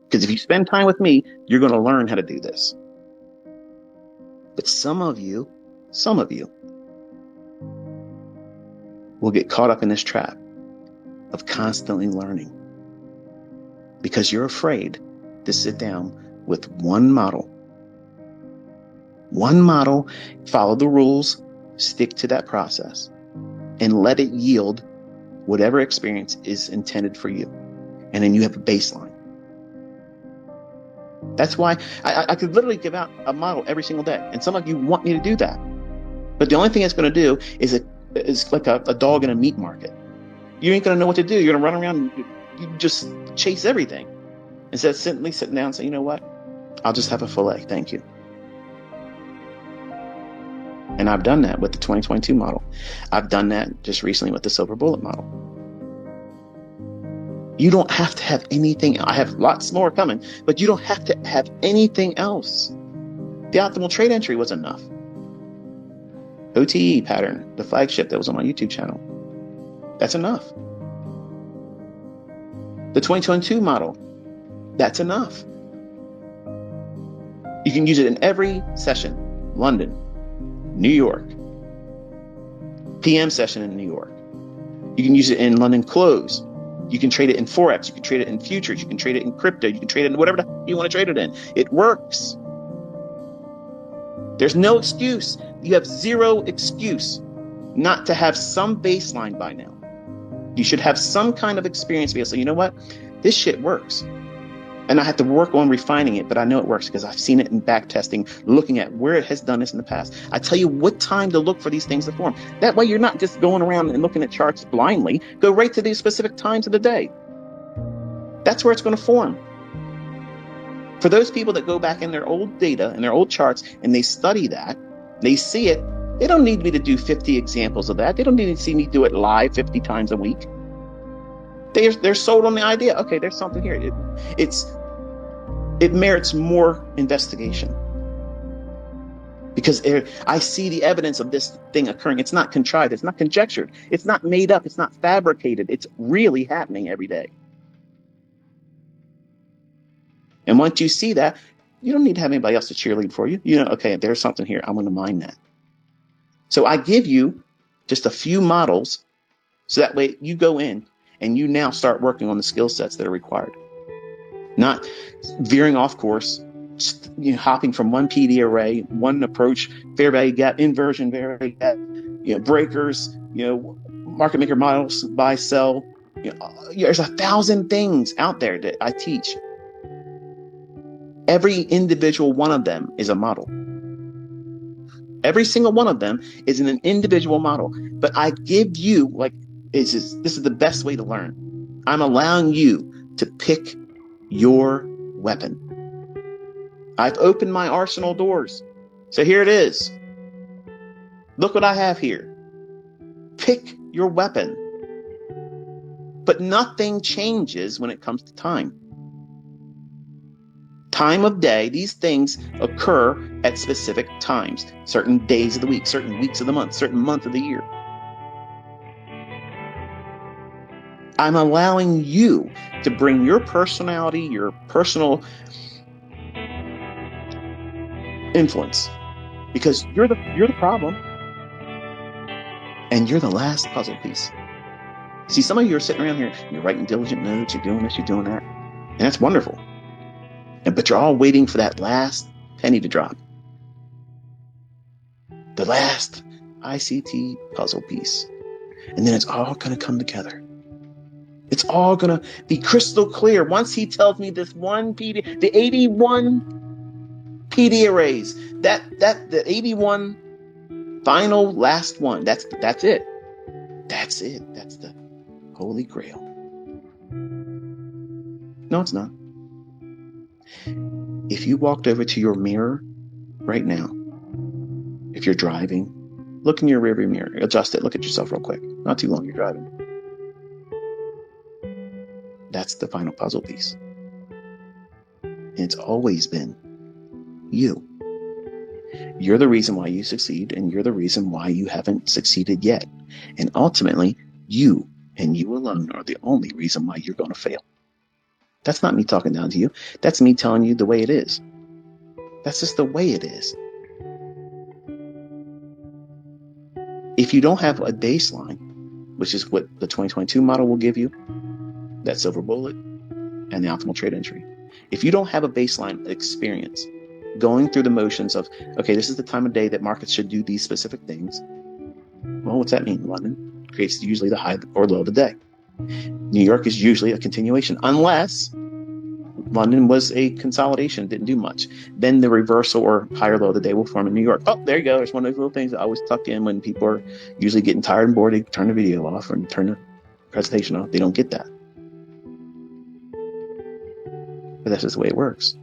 Because if you spend time with me, you're going to learn how to do this. But some of you will get caught up in this trap of constantly learning because you're afraid to sit down with one model, follow the rules, stick to that process, and let it yield whatever experience is intended for you. And then you have a baseline. That's why I could literally give out a model every single day. And some of you want me to do that. But the only thing it's going to do is it's like a dog in a meat market. You ain't going to know what to do. You're going to run around and you just chase everything. Instead of sitting down and saying, you know what? I'll just have a fillet. Thank you. And I've done that with the 2022 model. I've done that just recently with the silver bullet model. You don't have to have anything. I have lots more coming, but you don't have to have anything else. The optimal trade entry was enough. OTE pattern, the flagship that was on my YouTube channel. That's enough. The 2022 model, that's enough. You can use it in every session. London, New York, PM session in New York. You can use it in London close. You can trade it in forex. You can trade it in futures. You can trade it in crypto. You can trade it in whatever you want to trade it in. It works. There's no excuse. You have zero excuse not to have some baseline by now. You should have some kind of experience to be able to say, you know what? This shit works. And I have to work on refining it, but I know it works because I've seen it in back testing, looking at where it has done this in the past. I tell you what time to look for these things to form. That way you're not just going around and looking at charts blindly. Go right to these specific times of the day. That's where it's going to form. For those people that go back in their old data and their old charts and they study that, they see it, they don't need me to do 50 examples of that. They don't need to see me do it live 50 times a week. They're sold on the idea. Okay, there's something here. It merits more investigation because I see the evidence of this thing occurring. It's not contrived. It's not conjectured. It's not made up. It's not fabricated. It's really happening every day. And once you see that, you don't need to have anybody else to cheerlead for you. You know, okay, there's something here. I'm going to mine that. So I give you just a few models so that way you go in and you now start working on the skill sets that are required. Not veering off course, hopping from one PD array, one approach, fair value gap, inversion, fair value gap, breakers, market maker models, buy, sell. There's 1,000 things out there that I teach. Every individual one of them is a model. Every single one of them is in an individual model. But I give you, this is the best way to learn. I'm allowing you to pick your weapon. I've opened my arsenal doors. So here it is. Look what I have here. Pick your weapon. But nothing changes when it comes to time. Time of day, these things occur at specific times, certain days of the week, certain weeks of the month, certain month of the year. I'm allowing you to bring your personality, your personal influence, because you're the problem, and you're the last puzzle piece. See, some of you are sitting around here, you're writing diligent notes, you're doing this, you're doing that, and that's wonderful. But you're all waiting for that last penny to drop, the last ICT puzzle piece, and then it's all going to come together. It's all going to be crystal clear once he tells me this one PD, the 81 PD arrays, the 81 final last one. That's it. That's it. That's the Holy Grail. No, it's not. If you walked over to your mirror right now, if you're driving, look in your rearview mirror, adjust it, look at yourself real quick. Not too long, you're driving. That's the final puzzle piece. And it's always been you. You're the reason why you succeed, and you're the reason why you haven't succeeded yet. And ultimately, you and you alone are the only reason why you're going to fail. That's not me talking down to you. That's me telling you the way it is. That's just the way it is. If you don't have a baseline, which is what the 2022 model will give you, that silver bullet and the optimal trade entry. If you don't have a baseline experience going through the motions of, okay, this is the time of day that markets should do these specific things. Well, what's that mean? London creates usually the high or low of the day. New York is usually a continuation, unless London was a consolidation, didn't do much. Then the reversal or higher low of the day will form in New York. Oh, there you go. There's one of those little things that I always tuck in when people are usually getting tired and bored. They turn the video off and turn the presentation off. They don't get that. But that's just the way it works.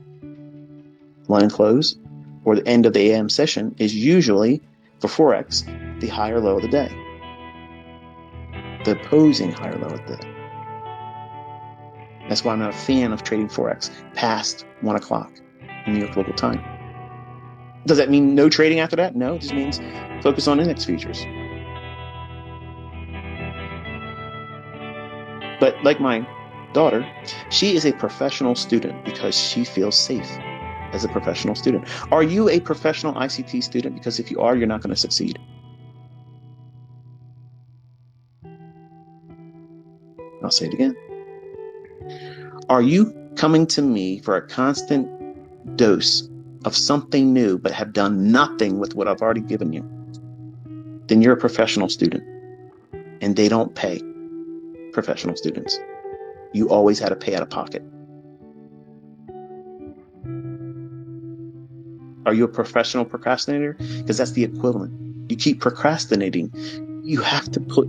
London close or the end of the AM session is usually, for forex, the higher low of the day. The opposing higher low of the day. That's why I'm not a fan of trading forex past 1 o'clock in New York local time. Does that mean no trading after that? No, it just means focus on index futures. But like my daughter, she is a professional student because she feels safe as a professional student. Are you a professional ICT student? Because if you are, you're not going to succeed. I'll say it again. Are you coming to me for a constant dose of something new but have done nothing with what I've already given you? Then you're a professional student, and they don't pay professional students. You always had to pay out of pocket. Are you a professional procrastinator? Because that's the equivalent. You keep procrastinating. You have to put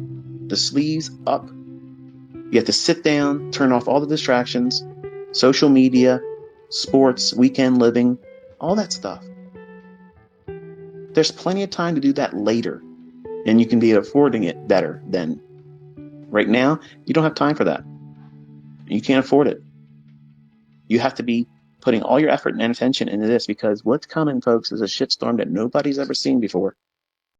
the sleeves up. You have to sit down, turn off all the distractions, social media, sports, weekend living, all that stuff. There's plenty of time to do that later, and you can be affording it better than right now. You don't have time for that. You can't afford it. You have to be putting all your effort and attention into this, because what's coming, folks, is a shitstorm that nobody's ever seen before.